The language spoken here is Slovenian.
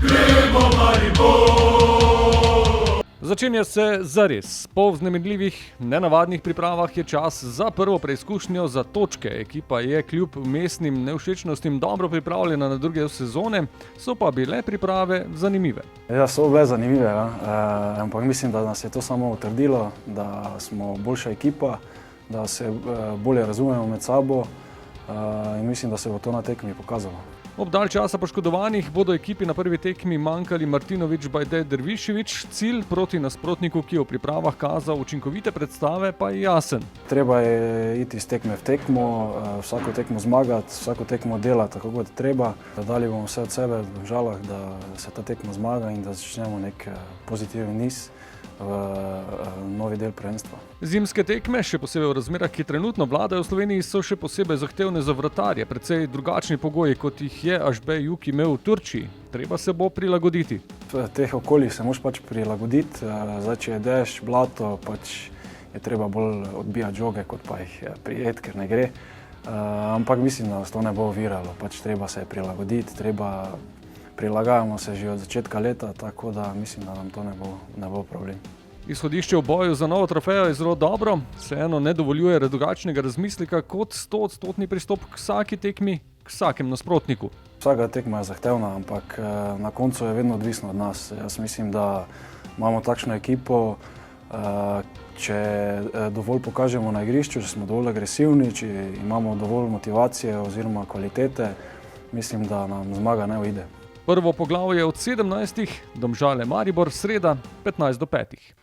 Gremo Maribor! Začenja se zares. Po vznemirljivih, nenavadnih pripravah je čas za prvo preizkušnjo za točke. Ekipa je kljub mestnim nevšečnostim dobro pripravljena na druge sezone, so pa bile priprave zanimive. Ja, so bile zanimive, ja. Ampak mislim, da nas je to samo utrdilo, da smo boljša ekipa, da se bolje razumemo med sabo in mislim, da se bo to na tekmi pokazalo. Ob dalj časa poškodovanih bodo ekipi na prvi tekmi manjkali Martinović, Bajde, Dervišević. Cilj proti nasprotniku, ki je v pripravah kazal učinkovite predstave, pa je jasen. Treba je iti iz tekme v tekmo, vsako tekmo zmagati, vsako tekmo delati tako, kot treba. Dali bomo vse od sebe v Domžalah, da se ta tekma zmaga in da začnemo nek pozitiven niz v novi del prvenstva. Zimske tekme, še posebej v razmerah, ki trenutno vladajo v Sloveniji, so še posebej zahtevne za vratarje, precej drugačni pogoji, kot jih je Ažbej Juk imel v Turčiji. Treba se bo prilagoditi. V teh okoljih se moraš pač prilagoditi. Zdaj, če je dež, blato, pač je treba bolj odbijati žoge, kot pa jih prijeti, ker ne gre. Ampak mislim, da nas to ne bo oviralo. Pač treba se prilagoditi, prilagajamo se že od začetka leta, tako da mislim, da nam to ne bo problem. Izhodišče v boju za novo trofejo je zelo dobro, vseeno ne dovoljuje drugačnega razmisleka kot 100-odstotni pristop k vsaki tekmi, k vsakem nasprotniku. Vsaka tekma je zahtevna, ampak na koncu je vedno odvisno od nas. Jaz mislim, da imamo takšno ekipo, če dovolj pokažemo na igrišču, če smo dovolj agresivni, če imamo dovolj motivacije oziroma kvalitete, mislim, da nam zmaga ne uide. Prvo poglavje od 17, Domžale Maribor, sreda 15:05.